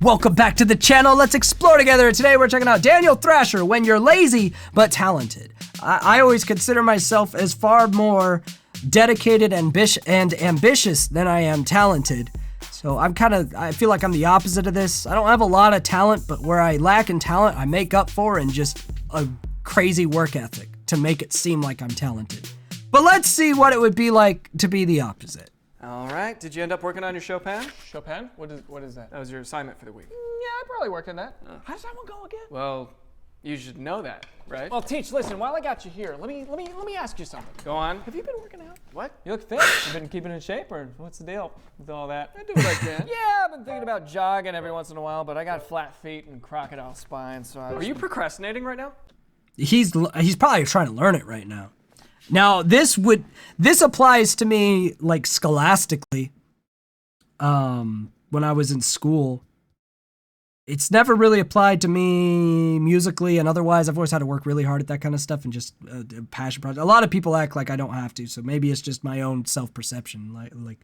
Welcome back to the channel. Let's explore together. Today we're checking out Daniel Thrasher, When You're Lazy But Talented. I always consider myself as far more dedicated and ambitious than I am talented. So I feel like I'm the opposite of this. I don't have a lot of talent, but where I lack in talent, I make up for in just a crazy work ethic to make it seem like I'm talented. But let's see what it would be like to be the opposite. All right, did you end up working on your Chopin? Chopin? What is that? That was your assignment for the week. Yeah, I probably worked on that. How does that one go again? Well, you should know that, right? Well, Teach, listen, while I got you here, let me ask you something. Go on. Have you been working out? What? You look fit. You been keeping in shape, or what's the deal with all that? I do what I can. Yeah, I've been thinking about jogging every once in a while, but I got flat feet and crocodile spine, so I Are you procrastinating right now? He's probably trying to learn it right now. Now, this applies to me like scholastically. When I was in school, it's never really applied to me musically and otherwise. I've always had to work really hard at that kind of stuff and just a passion project. A lot of people act like I don't have to, so maybe it's just my own self-perception. Like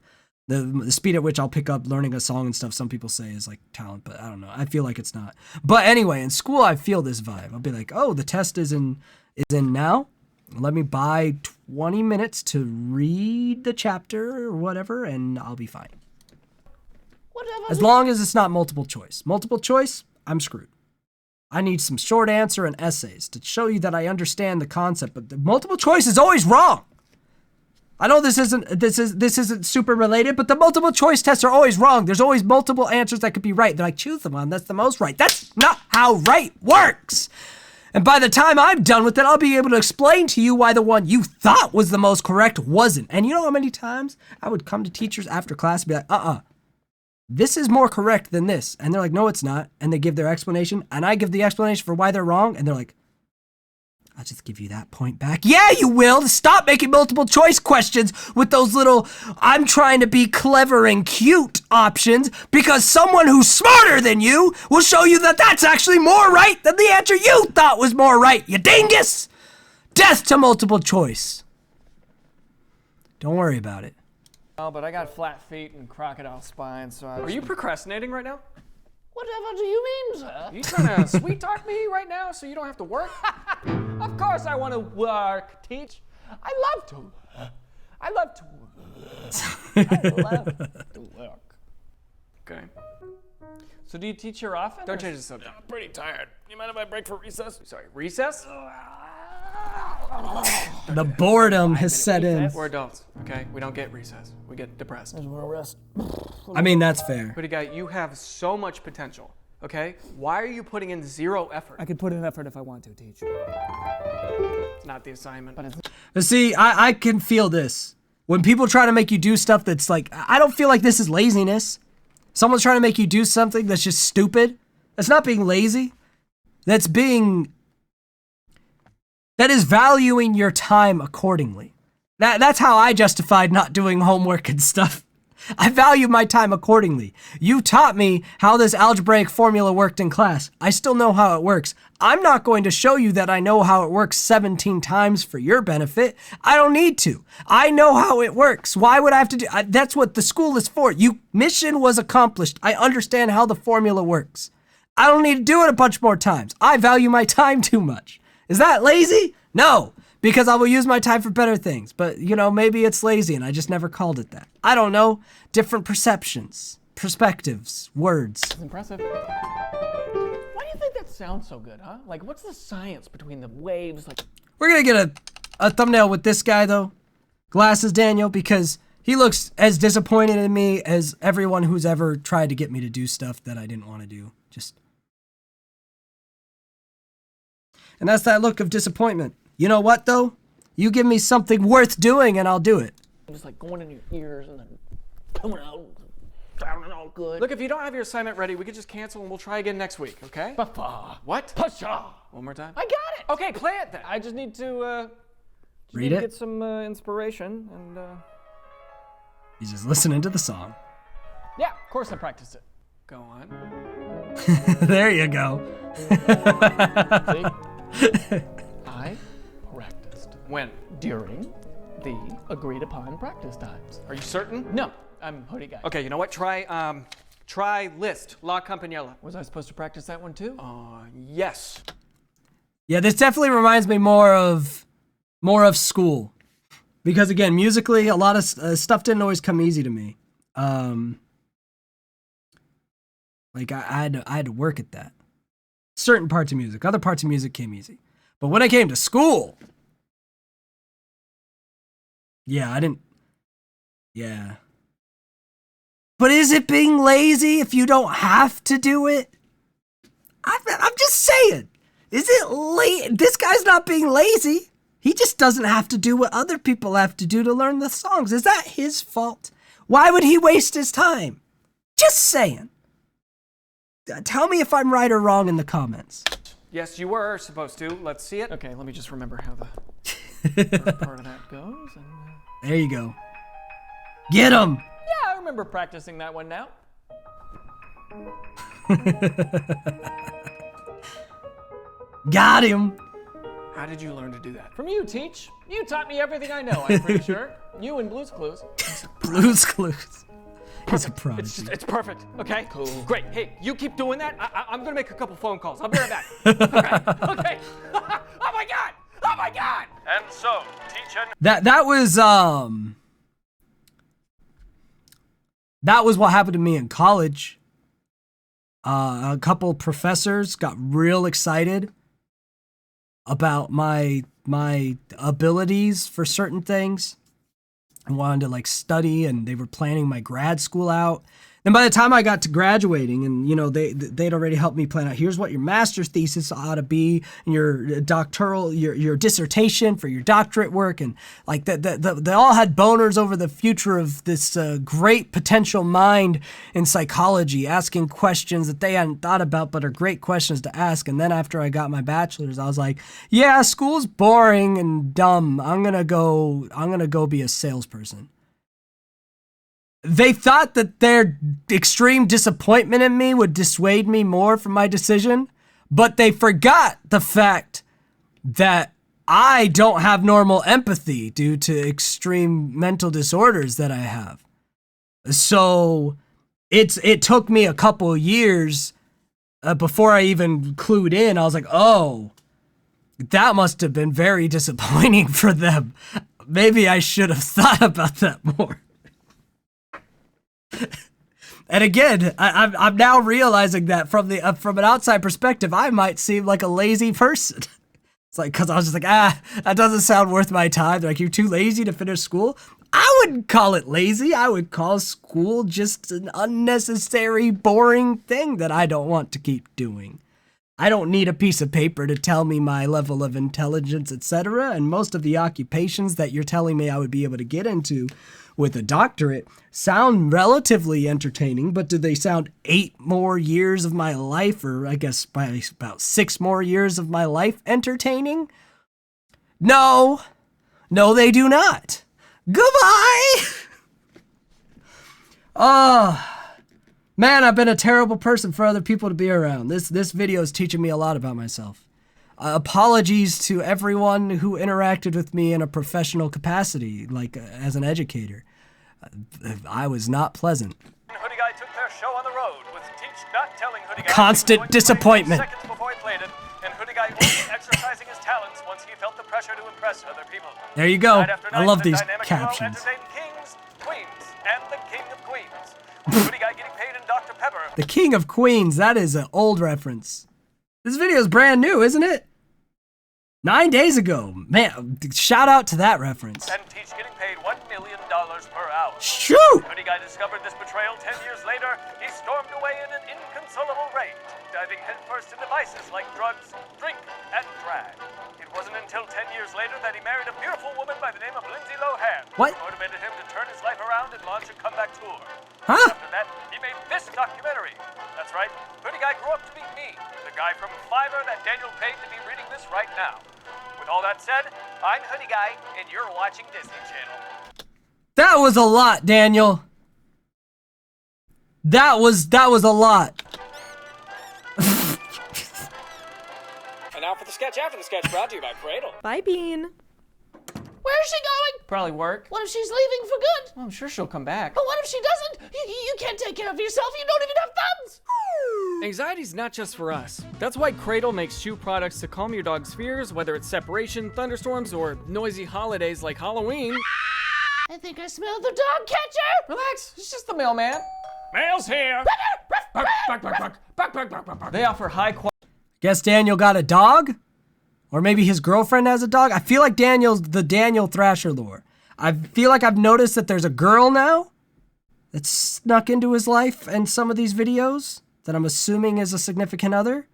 the speed at which I'll pick up learning a song and stuff, some people say is like talent, but I don't know. I feel like it's not. But anyway, in school, I feel this vibe. I'll be like, oh, the test is in now. Let me buy 20 minutes to read the chapter or whatever, and I'll be fine. Whatever. As long as it's not multiple choice. Multiple choice, I'm screwed. I need some short answer and essays to show you that I understand the concept, but the multiple choice is always wrong. I know this isn't super related, but the multiple choice tests are always wrong. There's always multiple answers that could be right. Then I choose the one that's the most right. That's not how right works. And by the time I'm done with it, I'll be able to explain to you why the one you thought was the most correct wasn't. And you know how many times I would come to teachers after class and be like, this is more correct than this. And they're like, no, it's not. And they give their explanation, and I give the explanation for why they're wrong, and they're like, I'll just give you that point back. Yeah, you will. Stop making multiple choice questions with those little, I'm trying to be clever and cute options, because someone who's smarter than you will show you that that's actually more right than the answer you thought was more right, you dingus. Death to multiple choice. Don't worry about it. Oh, but I got flat feet and crocodile spine, so I... Are you procrastinating right now? Whatever do you mean, sir? Are you trying to sweet talk me right now so you don't have to work? Of course I want to work, Teach. I love to work. I love to work. Okay. So do you teach here often? Don't change the subject. I'm pretty tired. You mind if I break for recess? Sorry, recess? The boredom has set in. We're adults, okay? We don't get recess. We get depressed. Rest. I mean, that's fair. Pretty guy, you have so much potential, okay? Why are you putting in zero effort? I could put in effort if I want to, Teach. It's not the assignment. But it's... But see, I can feel this. When people try to make you do stuff that's like, I don't feel like this is laziness. Someone's trying to make you do something that's just stupid. That's not being lazy. That is valuing your time accordingly. That's how I justified not doing homework and stuff. I value my time accordingly. You taught me how this algebraic formula worked in class. I still know how it works. I'm not going to show you that I know how it works 17 times for your benefit. I don't need to. I know how it works. Why would I have to do? That's what the school is for. Mission was accomplished. I understand how the formula works. I don't need to do it a bunch more times. I value my time too much. Is that lazy? No, because I will use my time for better things. But, maybe it's lazy and I just never called it that. I don't know. Different perceptions, perspectives, words. That's impressive. Why do you think that sounds so good, huh? Like, what's the science between the waves? Like, we're going to get a thumbnail with this guy, though. Glasses Daniel, because he looks as disappointed in me as everyone who's ever tried to get me to do stuff that I didn't want to do. And that's that look of disappointment. You know what, though? You give me something worth doing, and I'll do it. Just like going in your ears and then coming out, sounding all good. Look, if you don't have your assignment ready, we could just cancel and we'll try again next week, okay? What? Pasha. One more time? I got it. Okay, play it then. I just need to read it. Get some inspiration and. He's just listening to the song. Yeah, of course I practiced it. Go on. There you go. See? I practiced. When? During the agreed upon practice times. Are you certain? No, I'm hoodie guy. Okay, you know what? Try Try list, La Campaniella. Was I supposed to practice that one too? Yes. Yeah, this definitely reminds me more of school. Because again, musically, a lot of stuff didn't always come easy to me. Like I had to work at that. Certain parts of music, other parts of music came easy. But when I came to school, yeah, I didn't. Yeah. But is it being lazy if you don't have to do it? I'm just saying. Is it this guy's not being lazy. He just doesn't have to do what other people have to do to learn the songs. Is that his fault? Why would he waste his time? Just saying. Tell me if I'm right or wrong in the comments. Yes, you were supposed to. Let's see it. Okay, let me just remember how the first part of that goes. And, There you go. Get him! yeah, I remember practicing that one now. Got him! How did you learn to do that? From you, Teach. You taught me everything I know, I'm pretty sure. You and Blue's Clues. Blue's Clues. He's a prodigy. It's perfect. Okay. Cool. Great. Hey, you keep doing that. I'm gonna make a couple phone calls. I'll be right back. Okay. Oh my God. Oh my God. And so, teacher. That was what happened to me in college. A couple professors got real excited about my abilities for certain things. I wanted to like study, and they were planning my grad school out. And by the time I got to graduating, and you know, they'd already helped me plan out, here's what your master's thesis ought to be, and your doctoral, your dissertation for your doctorate work, and like they all had boners over the future of this great potential mind in psychology, asking questions that they hadn't thought about but are great questions to ask. And then after I got my bachelor's, I was like, yeah, school's boring and dumb. I'm gonna go be a salesperson. They thought that their extreme disappointment in me would dissuade me more from my decision, but they forgot the fact that I don't have normal empathy due to extreme mental disorders that I have. So it took me a couple years before I even clued in. I was like, oh, that must have been very disappointing for them. Maybe I should have thought about that more. And again, I'm now realizing that from an outside perspective, I might seem like a lazy person. It's like, because I was just like, that doesn't sound worth my time. They're like, you're too lazy to finish school? I wouldn't call it lazy. I would call school just an unnecessary, boring thing that I don't want to keep doing. I don't need a piece of paper to tell me my level of intelligence, etc. And most of the occupations that you're telling me I would be able to get into with a doctorate sound relatively entertaining, but do they sound 8 more years of my life, or I guess by about 6 more years of my life entertaining? No, they do not. Goodbye! Man, I've been a terrible person for other people to be around. This video is teaching me a lot about myself. Apologies to everyone who interacted with me in a professional capacity, like as an educator. I was not pleasant. Hoodie Guy took their show on the road with Teach not telling Hoodie Guy Constant disappointment. seconds before he played it, and Hoodie Guy only exercising his talents once he felt the pressure to impress other people. There you go. Night after I night, love the these dynamic duo captions. entertained kings, queens, and the king of queens. With Hoodie Guy getting paid in Dr. Pepper. The King of Queens, that is an old reference. This video is brand new, isn't it? 9 days ago. Man, shout out to that reference. And Teach getting paid $1 million per hour. Shoot! Hoodie Guy discovered this betrayal 10 years later. He stormed away in an inconsolable rage, diving headfirst into vices like drugs, drink, and drag. It wasn't until 10 years later that he married a beautiful woman by the name of Lindsay Lohan. What? Who motivated him to turn his life around and launch a comeback tour. Huh? After that, he made this documentary. That's right, Hoodie Guy grew up to be me, the guy from Fiverr that Daniel paid to be reading this right now. With all that said, I'm Hoodie Guy, and you're watching Disney Channel. That was a lot, Daniel. That was a lot. And now for the sketch after the sketch, brought to you by Cradle. Bye, Bean. Where is she going? Probably work. What if she's leaving for good? Well, I'm sure she'll come back. But what if she doesn't? You can't take care of yourself. You don't even have thumbs. Anxiety's not just for us. That's why Cradle makes chew products to calm your dog's fears, whether it's separation, thunderstorms, or noisy holidays like Halloween. I think I smelled the dog catcher. Relax, it's just the mailman. Mail's here. They offer high quality. Guess Daniel got a dog? Or maybe his girlfriend has a dog? I feel like Daniel's the Daniel Thrasher lore. I feel like I've noticed that there's a girl now that's snuck into his life in some of these videos that I'm assuming is a significant other.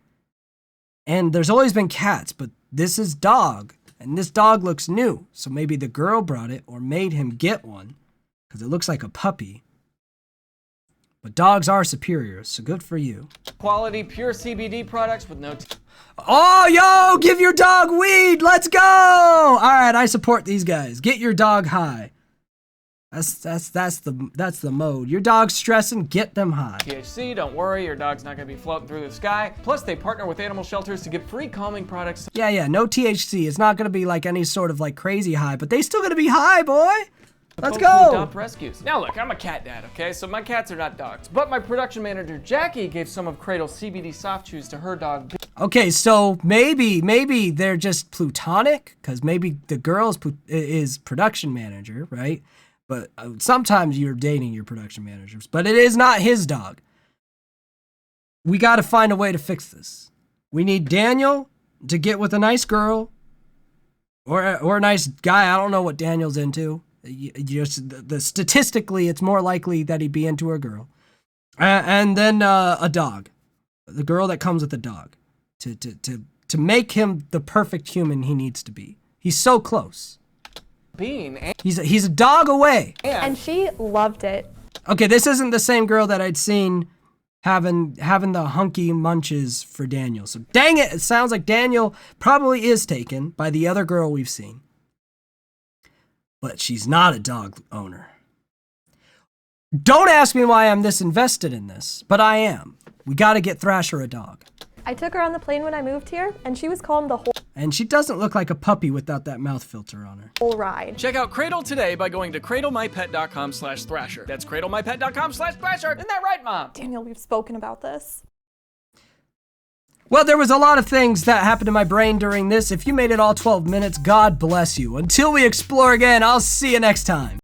And there's always been cats, but this is dog. And this dog looks new. So maybe the girl brought it or made him get one because it looks like a puppy. But dogs are superior, so good for you. Quality, pure CBD products with no... Oh, yo, give your dog weed. Let's go. All right, I support these guys. Get your dog high. That's the mode. Your dog's stressing, get them high. THC, don't worry, your dog's not gonna be floating through the sky. Plus, they partner with animal shelters to give free calming products. Yeah, no THC. It's not gonna be like any sort of like crazy high, but they still gonna be high, boy. Let's Folks who go. adopt rescues. Now look, I'm a cat dad, okay? So my cats are not dogs. But my production manager, Jackie, gave some of Cradle's CBD soft chews to her dog. Okay, so maybe they're just plutonic, because maybe the girl is production manager, right? But sometimes you're dating your production managers, but it is not his dog. We got to find a way to fix this. We need Daniel to get with a nice girl or a nice guy. I don't know what Daniel's into. Statistically, it's more likely that he'd be into a girl. And then a dog, the girl that comes with the dog, to make him the perfect human he needs to be. He's so close. He's a dog away. And she loved it. Okay, this isn't the same girl that I'd seen having the hunky munches for Daniel. So dang it, it sounds like Daniel probably is taken by the other girl we've seen. But she's not a dog owner. Don't ask me why I'm this invested in this, but I am. We gotta get Thrasher a dog. I took her on the plane when I moved here, and she was calm the whole And she doesn't look like a puppy without that mouth filter on her. ride. Check out Cradle today by going to cradlemypet.com/thrasher. That's cradlemypet.com/thrasher. Isn't that right, Mom? Daniel, we've spoken about this. Well, there was a lot of things that happened in my brain during this. If you made it all 12 minutes, God bless you. Until we explore again, I'll see you next time.